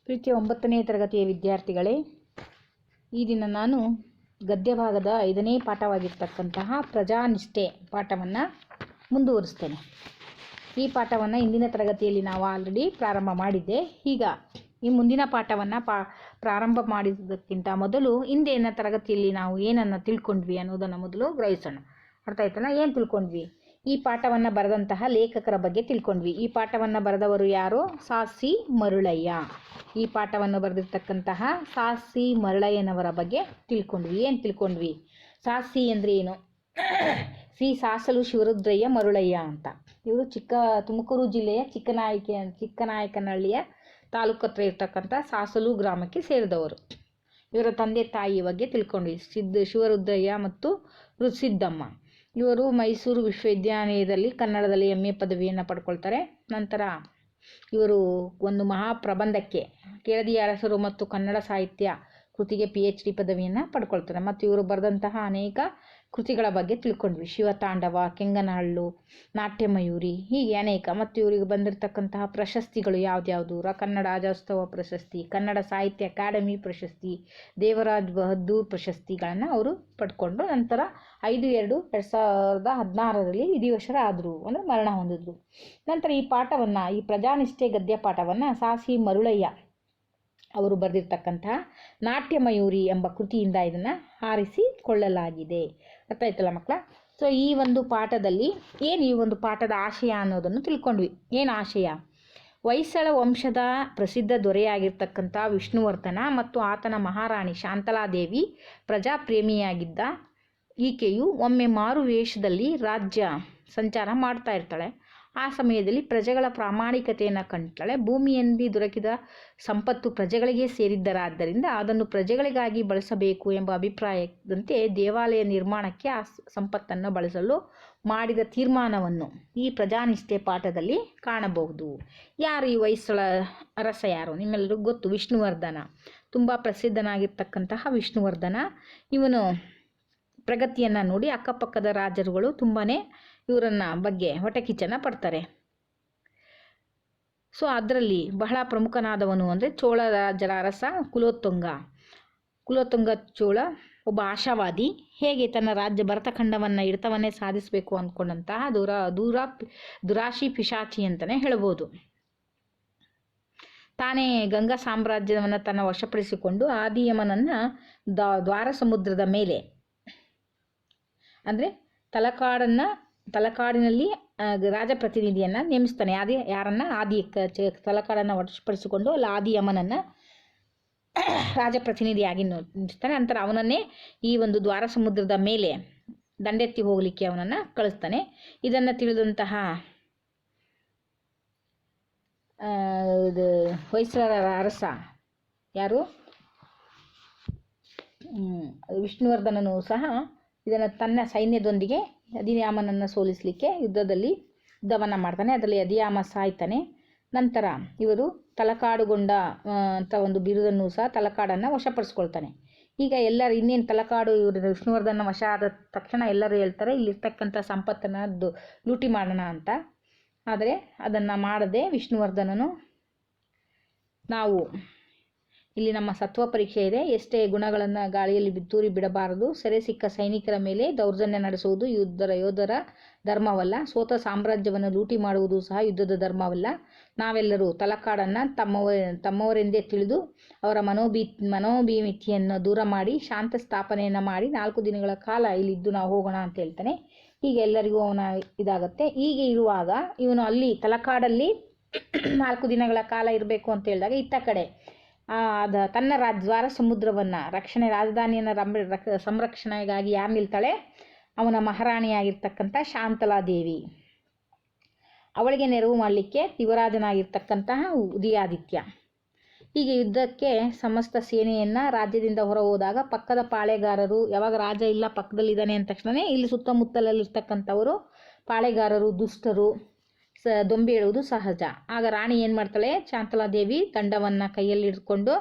ಪ್ರೀತಿಯ 9ನೇ ತರಗತಿಯ ವಿದ್ಯಾರ್ಥಿಗಳೇ, ಈ ದಿನ ನಾನು ಗದ್ಯ ಭಾಗದ 5ನೇ ಪಾಠವಾಗಿರ್ತಕ್ಕಂತಹ ಪ್ರಜಾನಿಷ್ಠೆ ಪಾಠವನ್ನು ಮುಂದುವರಿಸ್ತೇನೆ. ಈ ಪಾಠವನ್ನು ಇಂದಿನ ತರಗತಿಯಲ್ಲಿ ನಾವು ಆಲ್ರೆಡಿ ಪ್ರಾರಂಭ ಮಾಡಿದ್ದೆ. ಈಗ ಈ ಮುಂದಿನ ಪಾಠವನ್ನು ಪ್ರಾರಂಭ ಮಾಡಿದ್ದಕ್ಕಿಂತ ಮೊದಲು ಹಿಂದಿನ ತರಗತಿಯಲ್ಲಿ ನಾವು ಏನನ್ನು ತಿಳ್ಕೊಂಡ್ವಿ ಅನ್ನೋದನ್ನು ಮೊದಲು ಗ್ರಹಿಸೋಣ. ಅರ್ಥ ಆಯ್ತಲ್ಲ? ಏನು ತಿಳ್ಕೊಂಡ್ವಿ? ಈ ಪಾಠವನ್ನು ಬರೆದಂತಹ ಲೇಖಕರ ಬಗ್ಗೆ ತಿಳ್ಕೊಂಡ್ವಿ. ಈ ಪಾಠವನ್ನು ಬರೆದವರು ಯಾರು? ಸಾ.ಸಿ. ಮರುಳಯ್ಯ. ಈ ಪಾಠವನ್ನು ಬರೆದಿರ್ತಕ್ಕಂತಹ ಸಾ.ಸಿ. ಮರುಳಯ್ಯನವರ ಬಗ್ಗೆ ತಿಳ್ಕೊಂಡ್ವಿ. ಏನು ತಿಳ್ಕೊಂಡ್ವಿ? ಸಾ.ಸಿ. ಅಂದರೆ ಏನು? ಸಿ ಸಾಸಲು ಶಿವರುದ್ರಯ್ಯ ಮರುಳಯ್ಯ ಅಂತ. ಇವರು ತುಮಕೂರು ಜಿಲ್ಲೆಯ ಚಿಕ್ಕನಾಯಕನಹಳ್ಳಿಯ ತಾಲೂಕು ಹತ್ರ ಇರ್ತಕ್ಕಂಥ ಸಾಸಲು ಗ್ರಾಮಕ್ಕೆ ಸೇರಿದವರು. ಇವರ ತಂದೆ ತಾಯಿ ಬಗ್ಗೆ ತಿಳ್ಕೊಂಡ್ವಿ. ಶಿವರುದ್ರಯ್ಯ ಮತ್ತು ಸಿದ್ದಮ್ಮ. ಇವರು ಮೈಸೂರು ವಿಶ್ವವಿದ್ಯಾನಿಲಯದಲ್ಲಿ ಕನ್ನಡದಲ್ಲಿ MA ಪದವಿಯನ್ನು ಪಡ್ಕೊಳ್ತಾರೆ. ನಂತರ ಇವರು ಒಂದು ಮಹಾಪ್ರಬಂಧಕ್ಕೆ ಕೆಳದಿಯ ಅರಸರು ಮತ್ತು ಕನ್ನಡ ಸಾಹಿತ್ಯ ಕೃತಿಗೆ PhD ಪದವಿಯನ್ನು ಪಡ್ಕೊಳ್ತಾರೆ. ಮತ್ತು ಇವರು ಬರೆದಂತಹ ಅನೇಕ ಕೃತಿಗಳ ಬಗ್ಗೆ ತಿಳ್ಕೊಂಡ್ವಿ. ಶಿವತಾಂಡವ, ಕೆಂಗನಹಳ್ಳು, ನಾಟ್ಯಮಯೂರಿ, ಹೀಗೆ ಅನೇಕ. ಮತ್ತು ಇವರಿಗೆ ಬಂದಿರತಕ್ಕಂತಹ ಪ್ರಶಸ್ತಿಗಳು ಯಾವ್ದ್ಯಾವುದು? ಕನ್ನಡ ರಾಜ್ಯೋತ್ಸವ ಪ್ರಶಸ್ತಿ, ಕನ್ನಡ ಸಾಹಿತ್ಯ ಅಕಾಡೆಮಿ ಪ್ರಶಸ್ತಿ, ದೇವರಾಜ್ ಬಹದ್ದೂರ್ ಪ್ರಶಸ್ತಿಗಳನ್ನು ಅವರು ಪಡ್ಕೊಂಡು ನಂತರ 5/2/2016 ವಿಧಿವಶರಾದರು, ಅಂದರೆ ಮರಣ ಹೊಂದಿದ್ರು. ನಂತರ ಈ ಪ್ರಜಾನಿಷ್ಠೆ ಗದ್ಯ ಪಾಠವನ್ನು ಸಾ.ಸಿ. ಮರುಳಯ್ಯ ಅವರು ಬರೆದಿರ್ತಕ್ಕಂತಹ ನಾಟ್ಯಮಯೂರಿ ಎಂಬ ಕೃತಿಯಿಂದ ಇದನ್ನು ಆರಿಸಿಕೊಳ್ಳಲಾಗಿದೆ. ಅರ್ಥ ಆಯ್ತಲ್ಲ ಮಕ್ಕಳ? ಸೊ ಈ ಒಂದು ಪಾಠದಲ್ಲಿ ಈ ಒಂದು ಪಾಠದ ಆಶಯ ಅನ್ನೋದನ್ನು ತಿಳ್ಕೊಂಡ್ವಿ. ಏನು ಆಶಯ? ಹೊಯ್ಸಳ ವಂಶದ ಪ್ರಸಿದ್ಧ ದೊರೆಯಾಗಿರ್ತಕ್ಕಂಥ ವಿಷ್ಣುವರ್ಧನ ಮತ್ತು ಆತನ ಮಹಾರಾಣಿ ಶಾಂತಲಾದೇವಿ ಪ್ರಜಾಪ್ರೇಮಿಯಾಗಿದ್ದ ಈಕೆಯು ಒಮ್ಮೆ ಮಾರು ವೇಷದಲ್ಲಿ ರಾಜ್ಯ ಸಂಚಾರ ಮಾಡ್ತಾ ಇರ್ತಾಳೆ. ಆ ಸಮಯದಲ್ಲಿ ಪ್ರಜೆಗಳ ಪ್ರಾಮಾಣಿಕತೆಯನ್ನು ಕಂಡ್ತಾಳೆ. ಭೂಮಿಯಲ್ಲಿ ದೊರಕಿದ ಸಂಪತ್ತು ಪ್ರಜೆಗಳಿಗೆ ಸೇರಿದ್ದರಾದ್ದರಿಂದ ಅದನ್ನು ಪ್ರಜೆಗಳಿಗಾಗಿ ಬಳಸಬೇಕು ಎಂಬ ಅಭಿಪ್ರಾಯದಂತೆ ದೇವಾಲಯ ನಿರ್ಮಾಣಕ್ಕೆ ಆ ಸಂಪತ್ತನ್ನು ಬಳಸಲು ಮಾಡಿದ ತೀರ್ಮಾನವನ್ನು ಈ ಪ್ರಜಾನಿಷ್ಠೆ ಪಾಠದಲ್ಲಿ ಕಾಣಬಹುದು. ಯಾರು ಈ ಹೊಯ್ಸಳ ಅರಸ? ಯಾರು ನಿಮ್ಮೆಲ್ಲರಿಗೂ ಗೊತ್ತು, ವಿಷ್ಣುವರ್ಧನ. ತುಂಬ ಪ್ರಸಿದ್ಧನಾಗಿರ್ತಕ್ಕಂತಹ ವಿಷ್ಣುವರ್ಧನ. ಇವನು ಪ್ರಗತಿಯನ್ನು ನೋಡಿ ಅಕ್ಕಪಕ್ಕದ ರಾಜರುಗಳು ತುಂಬಾ ಇವರನ್ನ ಬಗ್ಗೆ ಹೊಟಕಿಚ್ಚನ್ನು ಪಡ್ತಾರೆ. ಸೊ ಅದರಲ್ಲಿ ಬಹಳ ಪ್ರಮುಖನಾದವನು ಅಂದರೆ ಚೋಳ ರಾಜರ ಅರಸ ಕುಲೋತ್ತುಂಗ ಚೋಳ ಒಬ್ಬ ಆಶಾವಾದಿ. ಹೇಗೆ ತನ್ನ ರಾಜ್ಯ ಭರತಖಂಡವನ್ನು ಹಿಡಿತವನ್ನೇ ಸಾಧಿಸಬೇಕು ಅಂದ್ಕೊಂಡಂತಹ ದುರಾಶಿ ಪಿಶಾಚಿ ಅಂತಲೇ ಹೇಳ್ಬೋದು. ತಾನೇ ಗಂಗಾ ಸಾಮ್ರಾಜ್ಯವನ್ನು ತನ್ನ ವಶಪಡಿಸಿಕೊಂಡು ಆದಿಯಮನನ್ನು ದ್ವಾರ ಸಮುದ್ರದ ಮೇಲೆ, ಅಂದರೆ ತಲಕಾಡಿನಲ್ಲಿ ರಾಜಪ್ರತಿನಿಧಿಯನ್ನು ನೇಮಿಸ್ತಾನೆ. ತಲಕಾಡನ್ನು ವಶಪಡಿಸಿಕೊಂಡು ಅಲ್ಲಿ ಆದಿಯಮನನ್ನು ರಾಜಪ್ರತಿನಿಧಿಯಾಗಿ ನೇಮಿಸ್ತಾನೆ. ನಂತರ ಅವನನ್ನೇ ಈ ಒಂದು ದ್ವಾರ ಸಮುದ್ರದ ಮೇಲೆ ದಂಡೆತ್ತಿ ಹೋಗಲಿಕ್ಕೆ ಅವನನ್ನು ಕಳಿಸ್ತಾನೆ. ಇದನ್ನು ತಿಳಿದಂತಹ ಹೊಯ್ಸಳರ ಅರಸ ಯಾರು? ವಿಷ್ಣುವರ್ಧನನು ಸಹ ಇದನ್ನು ತನ್ನ ಸೈನ್ಯದೊಂದಿಗೆ ಅದಿಯಾಮನನ್ನು ಸೋಲಿಸಲಿಕ್ಕೆ ಯುದ್ಧವನ್ನು ಮಾಡ್ತಾನೆ. ಅದರಲ್ಲಿ ಅದಿಯಾಮ ಸಾಯ್ತಾನೆ. ನಂತರ ಇವರು ತಲಕಾಡುಗೊಂಡ ಅಂತ ಒಂದು ಬಿರುದನ್ನು ಸಹ ತಲಕಾಡನ್ನು ವಶಪಡಿಸ್ಕೊಳ್ತಾನೆ. ಈಗ ಎಲ್ಲರೂ ಇನ್ನೇನು ತಲಕಾಡು ಇವರು ವಿಷ್ಣುವರ್ಧನ ವಶ ಆದ ತಕ್ಷಣ ಎಲ್ಲರೂ ಹೇಳ್ತಾರೆ ಇಲ್ಲಿರ್ತಕ್ಕಂಥ ಸಂಪತ್ತನ್ನು ಲೂಟಿ ಮಾಡೋಣ ಅಂತ. ಆದರೆ ಅದನ್ನು ಮಾಡದೆ ವಿಷ್ಣುವರ್ಧನನು, ನಾವು ಇಲ್ಲಿ ನಮ್ಮ ಸತ್ವ ಪರೀಕ್ಷೆ ಇದೆ, ಎಷ್ಟೇ ಗುಣಗಳನ್ನು ಗಾಳಿಯಲ್ಲಿ ತೂರಿ ಬಿಡಬಾರದು, ಸೆರೆ ಸಿಕ್ಕ ಸೈನಿಕರ ಮೇಲೆ ದೌರ್ಜನ್ಯ ನಡೆಸುವುದು ಯೋಧರ ಧರ್ಮವಲ್ಲ, ಸೋತ ಸಾಮ್ರಾಜ್ಯವನ್ನು ಲೂಟಿ ಮಾಡುವುದು ಸಹ ಯುದ್ಧದ ಧರ್ಮವಲ್ಲ. ನಾವೆಲ್ಲರೂ ತಲಕಾಡನ್ನು ತಮ್ಮವರೆಂದೇ ತಿಳಿದು ಅವರ ಮನೋಭಿಮಿತಿಯನ್ನು ದೂರ ಮಾಡಿ ಶಾಂತ ಸ್ಥಾಪನೆಯನ್ನು ಮಾಡಿ 4 ದಿನಗಳ ಕಾಲ ಇಲ್ಲಿದ್ದು ನಾವು ಹೋಗೋಣ ಅಂತ ಹೇಳ್ತಾನೆ. ಹೀಗೆ ಎಲ್ಲರಿಗೂ ಅವನ ಇದಾಗುತ್ತೆ. ಹೀಗೆ ಇರುವಾಗ ಇವನು ಅಲ್ಲಿ ತಲಕಾಡಲ್ಲಿ 4 ದಿನಗಳ ಕಾಲ ಇರಬೇಕು ಅಂತ ಹೇಳಿದಾಗ ಇತ್ತ ಕಡೆ ತನ್ನ ದ್ವಾರ ಸಮುದ್ರವನ್ನು ರಾಜಧಾನಿಯನ್ನು ಸಂರಕ್ಷಣೆಗಾಗಿ ಯಾರು ನಿಲ್ತಾಳೆ? ಅವನ ಮಹಾರಾಣಿಯಾಗಿರ್ತಕ್ಕಂಥ ಶಾಂತಲಾದೇವಿ. ಅವಳಿಗೆ ನೆರವು ಮಾಡಲಿಕ್ಕೆ ಯುವರಾಜನಾಗಿರ್ತಕ್ಕಂತಹ ಉದಯಾದಿತ್ಯ. ಹೀಗೆ ಯುದ್ಧಕ್ಕೆ ಸಮಸ್ತ ಸೇನೆಯನ್ನು ರಾಜ್ಯದಿಂದ ಹೊರ ಹೋದಾಗ ಪಕ್ಕದ ಪಾಳೆಗಾರರು, ಯಾವಾಗ ರಾಜ ಇಲ್ಲ ಪಕ್ಕದಲ್ಲಿದ್ದಾನೆ ಅಂದ ತಕ್ಷಣ ಇಲ್ಲಿ ಸುತ್ತಮುತ್ತಲಲ್ಲಿರ್ತಕ್ಕಂಥವರು ಪಾಳೆಗಾರರು, ದುಷ್ಟರು ದೊಂಬಿ ಹೇಳುವುದು ಸಹಜ. ಆಗ ರಾಣಿ ಏನು ಮಾಡ್ತಾಳೆ? ಶಾಂತಲಾದೇವಿ ದಂಡವನ್ನು ಕೈಯಲ್ಲಿ ಹಿಡ್ಕೊಂಡು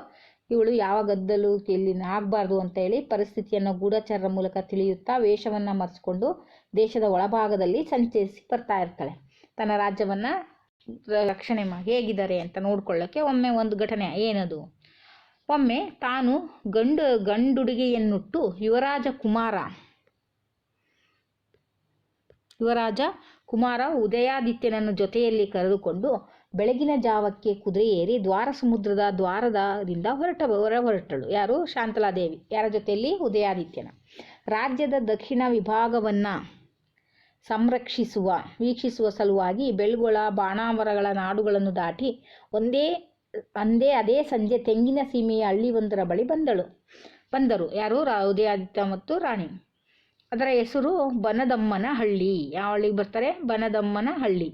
ಇವಳು ಯಾವ ಗದ್ದಲು ಇಲ್ಲಿ ಆಗಬಾರ್ದು ಅಂತ ಹೇಳಿ ಪರಿಸ್ಥಿತಿಯನ್ನು ಗೂಢಚಾರರ ಮೂಲಕ ತಿಳಿಯುತ್ತಾ ವೇಷವನ್ನು ಮರೆಸಿಕೊಂಡು ದೇಶದ ಒಳಭಾಗದಲ್ಲಿ ಸಂಚರಿಸಿ ಬರ್ತಾ ಇರ್ತಾಳೆ. ತನ್ನ ರಾಜ್ಯವನ್ನು ರಕ್ಷಣೆ ಹೇಗಿದ್ದಾರೆ ಅಂತ ನೋಡ್ಕೊಳ್ಳೋಕ್ಕೆ ಒಮ್ಮೆ ಒಂದು ಘಟನೆ ಏನದು, ಒಮ್ಮೆ ತಾನು ಗಂಡುಡುಗೆಯನ್ನುಟ್ಟು ಯುವರಾಜ ಕುಮಾರ ಉದಯಾದಿತ್ಯನನ್ನು ಜೊತೆಯಲ್ಲಿ ಕರೆದುಕೊಂಡು ಬೆಳಗಿನ ಜಾವಕ್ಕೆ ಕುದುರೆ ಏರಿ ದ್ವಾರ ಸಮುದ್ರದ ದ್ವಾರದಿಂದ ಹೊರಟಳು. ಯಾರು? ಶಾಂತಲಾದೇವಿ. ಯಾರ ಜೊತೆಯಲ್ಲಿ? ಉದಯಾದಿತ್ಯನ. ರಾಜ್ಯದ ದಕ್ಷಿಣ ವಿಭಾಗವನ್ನು ವೀಕ್ಷಿಸುವ ಸಲುವಾಗಿ ಬೆಳ್ಗೊಳ ಬಾಣಾವರಗಳ ನಾಡುಗಳನ್ನು ದಾಟಿ ಅದೇ ಸಂಜೆ ತೆಂಗಿನ ಸೀಮೆಯ ಹಳ್ಳಿಯೊಂದರ ಬಳಿ ಬಂದರು. ಯಾರು? ಉದಯಾದಿತ್ಯ ಮತ್ತು ರಾಣಿ. ಅದರ ಹೆಸರು ಬನದಮ್ಮನ ಹಳ್ಳಿ. ಯಾವ ಹಳ್ಳಿಗೆ ಬರ್ತಾರೆ? ಬನದಮ್ಮನ ಹಳ್ಳಿ.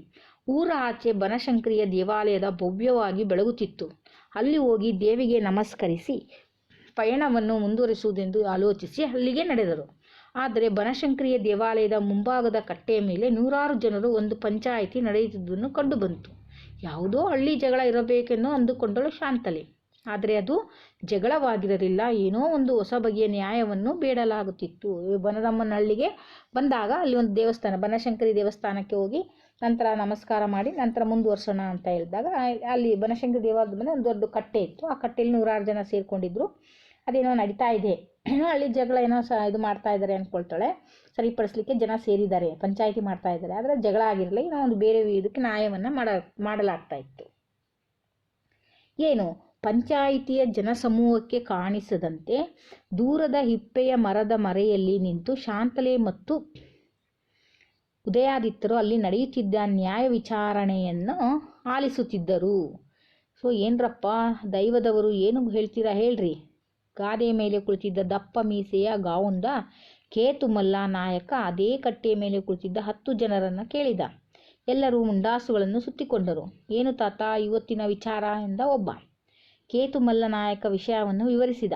ಊರ ಆಚೆ ಬನಶಂಕರಿಯ ದೇವಾಲಯದ ಭವ್ಯವಾಗಿ ಬೆಳಗುತ್ತಿತ್ತು. ಅಲ್ಲಿ ಹೋಗಿ ದೇವಿಗೆ ನಮಸ್ಕರಿಸಿ ಪಯಣವನ್ನು ಮುಂದುವರಿಸುವುದೆಂದು ಆಲೋಚಿಸಿ ಅಲ್ಲಿಗೆ ನಡೆದರು. ಆದರೆ ಬನಶಂಕರಿಯ ದೇವಾಲಯದ ಮುಂಭಾಗದ ಕಟ್ಟೆಯ ಮೇಲೆ 100 ಜನರು ಒಂದು ಪಂಚಾಯಿತಿ ನಡೆಯುತ್ತಿದ್ದುದನ್ನು ಕಂಡುಬಂತು. ಯಾವುದೋ ಹಳ್ಳಿ ಜಗಳ ಇರಬೇಕೆಂದು ಅಂದುಕೊಂಡಳು ಶಾಂತಲೆ. ಆದರೆ ಅದು ಜಗಳವಾಗಿರಲಿಲ್ಲ. ಏನೋ ಒಂದು ಹೊಸ ಬಗೆಯ ನ್ಯಾಯವನ್ನು ಬೇಡಲಾಗುತ್ತಿತ್ತು. ಬನದಮ್ಮನ ಹಳ್ಳಿಗೆ ಬಂದಾಗ ಅಲ್ಲಿ ಒಂದು ದೇವಸ್ಥಾನ, ಬನಶಂಕರಿ ದೇವಸ್ಥಾನಕ್ಕೆ ಹೋಗಿ ನಂತರ ನಮಸ್ಕಾರ ಮಾಡಿ ನಂತರ ಮುಂದುವರ್ಸೋಣ ಅಂತ ಹೇಳಿದಾಗ ಅಲ್ಲಿ ಬನಶಂಕರಿ ದೇವಾಲಯದ ಮೇಲೆ ಒಂದು ದೊಡ್ಡ ಕಟ್ಟೆ ಇತ್ತು. ಆ ಕಟ್ಟೆಯಲ್ಲಿ 100 ಜನ ಸೇರಿಕೊಂಡಿದ್ರು. ಅದೇನೋ ನಡೀತಾ ಇದೆ, ಏನೋ ಹಳ್ಳಿ ಜಗಳ ಏನೋ ಇದು ಮಾಡ್ತಾ ಇದ್ದಾರೆ ಅಂದ್ಕೊಳ್ತಾಳೆ. ಸರಿಪಡಿಸ್ಲಿಕ್ಕೆ ಜನ ಸೇರಿದ್ದಾರೆ, ಪಂಚಾಯಿತಿ ಮಾಡ್ತಾ ಇದ್ದಾರೆ. ಆದರೆ ಜಗಳ ಆಗಿರಲಿಲ್ಲ, ಏನೋ ಒಂದು ಬೇರೆ ಇದಕ್ಕೆ ನ್ಯಾಯವನ್ನು ಮಾಡಲಾಗ್ತಾ ಇತ್ತು. ಏನು? ಪಂಚಾಯಿತಿಯ ಜನಸಮೂಹಕ್ಕೆ ಕಾಣಿಸದಂತೆ ದೂರದ ಹಿಪ್ಪೆಯ ಮರದ ಮರೆಯಲ್ಲಿ ನಿಂತು ಶಾಂತಲೆ ಮತ್ತು ಉದಯಾದಿತ್ಯರು ಅಲ್ಲಿ ನಡೆಯುತ್ತಿದ್ದ ನ್ಯಾಯ ವಿಚಾರಣೆಯನ್ನು ಆಲಿಸುತ್ತಿದ್ದರು. ಸೊ ಏನ್ರಪ್ಪ ದೈವದವರು ಏನು ಹೇಳ್ತೀರಾ ಹೇಳ್ರಿ. ಗಾದೆ ಮೇಲೆ ಕುಳಿತಿದ್ದ ದಪ್ಪ ಮೀಸೆಯ ಗಾವುಂದ ಕೇತುಮಲ್ಲ ನಾಯಕ ಅದೇ ಕಟ್ಟೆಯ ಮೇಲೆ ಕುಳಿತಿದ್ದ 10 ಜನರನ್ನು ಕೇಳಿದ. ಎಲ್ಲರೂ ಮುಂಡಾಸುಗಳನ್ನು ಸುತ್ತಿಕೊಂಡರು. ಏನು ತಾತ ಇವತ್ತಿನ ವಿಚಾರ ಎಂದ ಒಬ್ಬ. ಕೇತುಮಲ್ಲ ನಾಯಕ ವಿಷಯವನ್ನು ವಿವರಿಸಿದ.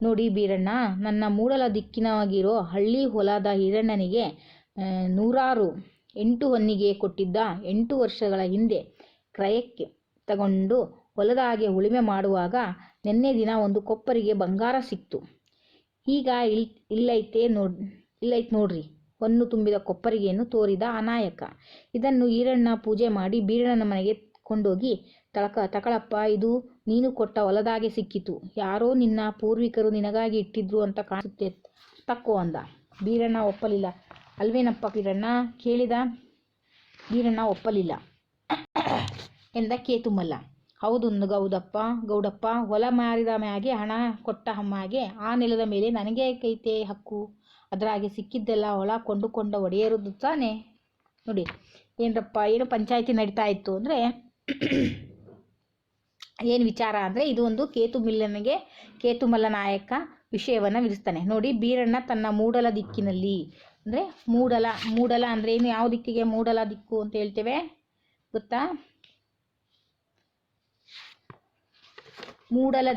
ನೋಡಿ ಬೀರಣ್ಣ, ನನ್ನ ಮೂಡಲ ದಿಕ್ಕಿನಾಗಿರೋ ಹಳ್ಳಿ ಹೊಲದ ಹಿರಣ್ಣನಿಗೆ 8 ಹೊನ್ನಿಗೆ ಕೊಟ್ಟಿದ್ದ 8 ವರ್ಷಗಳ ಹಿಂದೆ ಕ್ರಯಕ್ಕೆ ತಗೊಂಡು ಹೊಲದಾಗೆ ಉಳುಮೆ ಮಾಡುವಾಗ ನಿನ್ನೆ ದಿನ ಒಂದು ಕೊಪ್ಪರಿಗೆ ಬಂಗಾರ ಸಿಕ್ತು. ಈಗ ಇಲ್ಲೈತೆ ನೋಡ್ರಿ ಹೊನ್ನು ತುಂಬಿದ ಕೊಪ್ಪರಿಗೆಯನ್ನು ತೋರಿದ ಆ ನಾಯಕ. ಇದನ್ನು ಈರಣ್ಣ ಪೂಜೆ ಮಾಡಿ ಬೀರಣ್ಣನ ಮನೆಗೆ ಕೊಂಡೋಗಿ ತಕಳಪ್ಪ, ಇದು ನೀನು ಕೊಟ್ಟ ಹೊಲದಾಗೆ ಸಿಕ್ಕಿತು. ಯಾರೋ ನಿನ್ನ ಪೂರ್ವಿಕರು ನಿನಗಾಗಿ ಇಟ್ಟಿದ್ರು ಅಂತ ಕಾಣಿಸುತ್ತೆ, ತಕ್ಕೋ ಅಂದ. ಬೀರಣ್ಣ ಒಪ್ಪಲಿಲ್ಲ. ಅಲ್ವೇನಪ್ಪ ಬೀರಣ್ಣ ಕೇಳಿದ. ಬೀರಣ್ಣ ಒಪ್ಪಲಿಲ್ಲ ಎಂದ ಕೇತುಮಲ್ಲ. ಹೌದು ಗೌಡಪ್ಪ, ಹೊಲ ಮಾರಿದ ಮ್ಯಾಗೆ ಹಣ ಕೊಟ್ಟ ಹಮ್ಮಾಗೆ ಆ ನೆಲದ ಮೇಲೆ ನನಗೆ ಕೈತೆ ಹಕ್ಕು. ಅದರಾಗೆ ಸಿಕ್ಕಿದ್ದೆಲ್ಲ ಹೊಲ ಕೊಂಡುಕೊಂಡ ಒಡೆಯರದು ತಾನೆ. ನೋಡಿ ಏನರಪ್ಪ, ಏನು ಪಂಚಾಯಿತಿ ನಡೀತಾ ಇತ್ತು ಅಂದರೆ ಏನು ವಿಚಾರ ಅಂದರೆ ಇದು ಒಂದು ಕೇತುಮಲ್ಲ ನಾಯಕ ವಿಷಯವನ್ನು ವಿವರಿಸ್ತಾನೆ. ನೋಡಿ, ಬೀರಣ್ಣ ತನ್ನ ಮೂಡಲ ದಿಕ್ಕಿನಲ್ಲಿ ಅಂದರೆ ಮೂಡಲ ಅಂದರೆ ಏನು, ಯಾವ ದಿಕ್ಕಿಗೆ ಮೂಡಲ ದಿಕ್ಕು ಅಂತ ಹೇಳ್ತೇವೆ ಗೊತ್ತಾ? ಮೂಡಲ